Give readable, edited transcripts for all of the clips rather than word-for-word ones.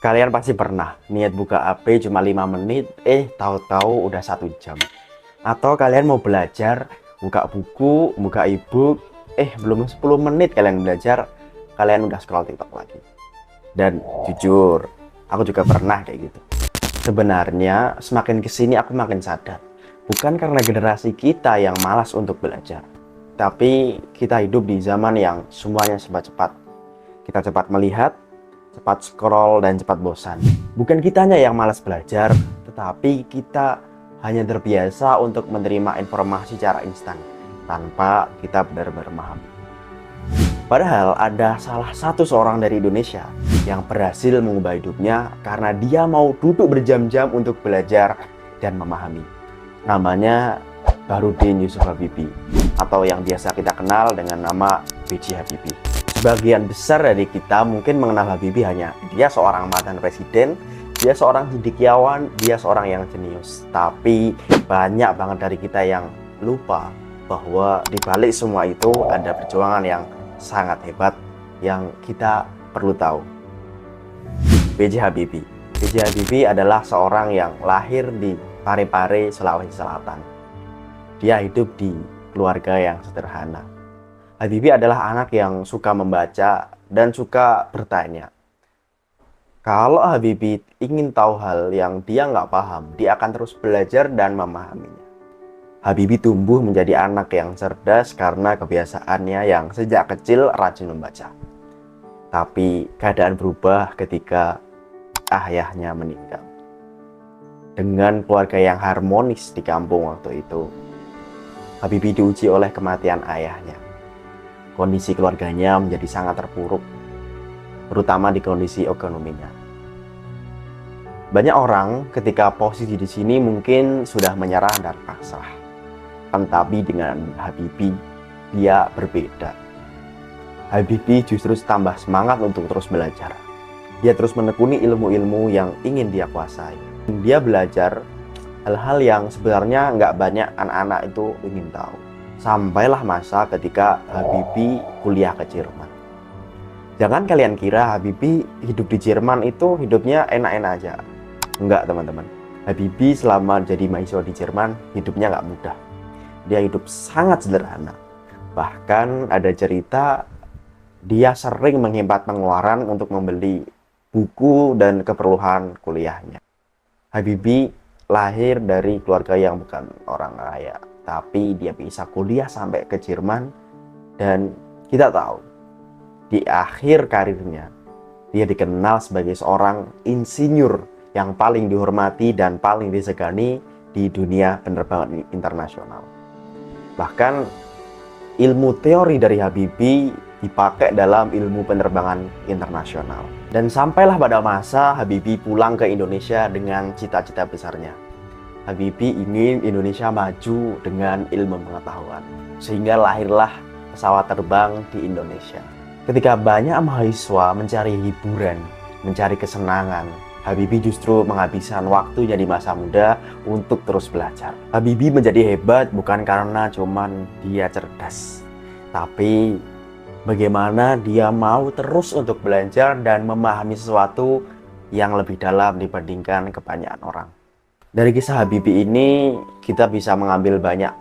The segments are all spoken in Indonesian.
Kalian pasti pernah niat buka HP cuma 5 menit, tahu-tahu udah 1 jam. Atau kalian mau belajar, buka buku, buka ebook, belum 10 menit kalian belajar, kalian udah scroll TikTok lagi. Dan jujur, aku juga pernah kayak gitu. Sebenarnya semakin kesini aku makin sadar, bukan karena generasi kita yang malas untuk belajar, tapi kita hidup di zaman yang semuanya serba cepat. Kita cepat melihat, cepat scroll, dan cepat bosan. Bukan kitanya yang malas belajar, tetapi kita hanya terbiasa untuk menerima informasi secara instan tanpa kita benar-benar memahami. Padahal ada salah satu seorang dari Indonesia yang berhasil mengubah hidupnya karena dia mau duduk berjam-jam untuk belajar dan memahami. Namanya Bahrudin Yusuf Habibie, atau yang biasa kita kenal dengan nama B.J. Habibie. Sebagian besar dari kita mungkin mengenal Habibie hanya dia seorang mantan presiden, dia seorang cendekiawan, dia seorang yang jenius. Tapi banyak banget dari kita yang lupa bahwa di balik semua itu ada perjuangan yang sangat hebat yang kita perlu tahu. B.J. Habibie. B.J. Habibie adalah seorang yang lahir di Parepare, Sulawesi Selatan. Dia hidup di keluarga yang sederhana. Habibie adalah anak yang suka membaca dan suka bertanya. Kalau Habibie ingin tahu hal yang dia nggak paham, dia akan terus belajar dan memahaminya. Habibie tumbuh menjadi anak yang cerdas karena kebiasaannya yang sejak kecil rajin membaca. Tapi keadaan berubah ketika ayahnya meninggal. Dengan keluarga yang harmonis di kampung waktu itu, Habibie diuji oleh kematian ayahnya. Kondisi keluarganya menjadi sangat terpuruk, terutama di kondisi ekonominya. Banyak orang ketika posisi di sini mungkin sudah menyerah dan pasrah. Tapi dengan Habibie, dia berbeda. Habibie justru tambah semangat untuk terus belajar. Dia terus menekuni ilmu-ilmu yang ingin dia kuasai. Dia belajar hal-hal yang sebenarnya nggak banyak anak-anak itu ingin tahu. Sampailah masa ketika Habibie kuliah ke Jerman. Jangan kalian kira Habibie hidup di Jerman itu hidupnya enak-enak aja. Enggak, teman-teman. Habibie selama jadi mahasiswa di Jerman, hidupnya nggak mudah. Dia hidup sangat sederhana. Bahkan ada cerita dia sering menghemat pengeluaran untuk membeli buku dan keperluan kuliahnya. Habibie lahir dari keluarga yang bukan orang kaya, tapi dia bisa kuliah sampai ke Jerman. Dan kita tahu, di akhir karirnya, dia dikenal sebagai seorang insinyur yang paling dihormati dan paling disegani di dunia penerbangan internasional. Bahkan ilmu teori dari Habibie dipakai dalam ilmu penerbangan internasional. Dan sampailah pada masa Habibie pulang ke Indonesia dengan cita-cita besarnya. Habibie ingin Indonesia maju dengan ilmu pengetahuan. Sehingga lahirlah pesawat terbang di Indonesia. Ketika banyak mahasiswa mencari hiburan, mencari kesenangan, Habibie justru menghabiskan waktunya di masa muda untuk terus belajar. Habibie menjadi hebat bukan karena cuman dia cerdas, tapi bagaimana dia mau terus untuk belajar dan memahami sesuatu yang lebih dalam dibandingkan kebanyakan orang. Dari kisah Habibie ini kita bisa mengambil banyak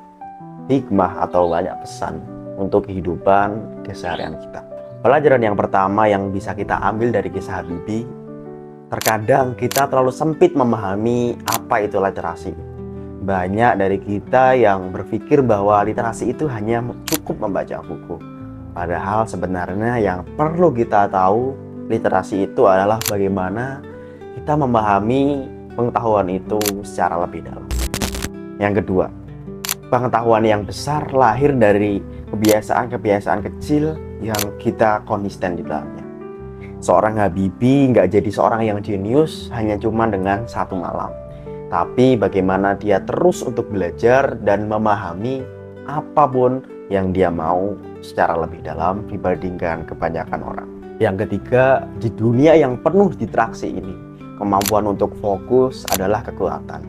hikmah atau banyak pesan untuk kehidupan keseharian kita. Pelajaran yang pertama yang bisa kita ambil dari kisah Habibie, terkadang kita terlalu sempit memahami apa itu literasi. Banyak dari kita yang berpikir bahwa literasi itu hanya cukup membaca buku. Padahal sebenarnya yang perlu kita tahu, literasi itu adalah bagaimana kita memahami pengetahuan itu secara lebih dalam. Yang kedua, pengetahuan yang besar lahir dari kebiasaan-kebiasaan kecil yang kita konsisten di dalamnya. Seorang Habibie nggak jadi seorang yang jenius hanya cuma dengan satu malam. Tapi bagaimana dia terus untuk belajar dan memahami apapun yang dia mau secara lebih dalam dibandingkan kebanyakan orang. Yang ketiga, di dunia yang penuh distraksi ini, kemampuan untuk fokus adalah kekuatan.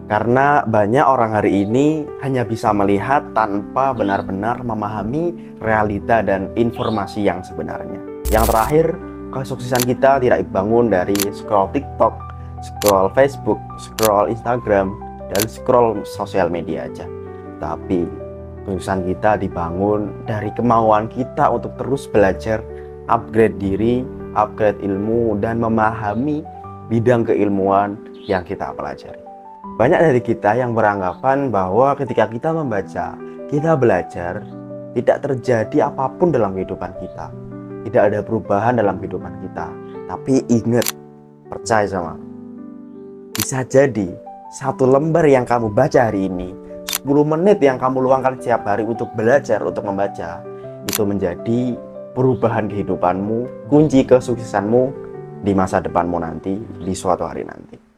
Karena banyak orang hari ini hanya bisa melihat tanpa benar-benar memahami realita dan informasi yang sebenarnya. Yang terakhir, kesuksesan kita tidak dibangun dari scroll TikTok, scroll Facebook, scroll Instagram, dan scroll sosial media aja. Tapi kesuksesan kita dibangun dari kemauan kita untuk terus belajar, upgrade diri, upgrade ilmu, dan memahami bidang keilmuan yang kita pelajari. Banyak dari kita yang beranggapan bahwa ketika kita membaca, kita belajar, tidak terjadi apapun dalam kehidupan kita. Tidak ada perubahan dalam kehidupan kita. Tapi ingat, percaya sama, bisa jadi satu lembar yang kamu baca hari ini, 10 menit yang kamu luangkan setiap hari untuk belajar, untuk membaca, itu menjadi perubahan kehidupanmu, kunci kesuksesanmu di masa depanmu nanti, di suatu hari nanti.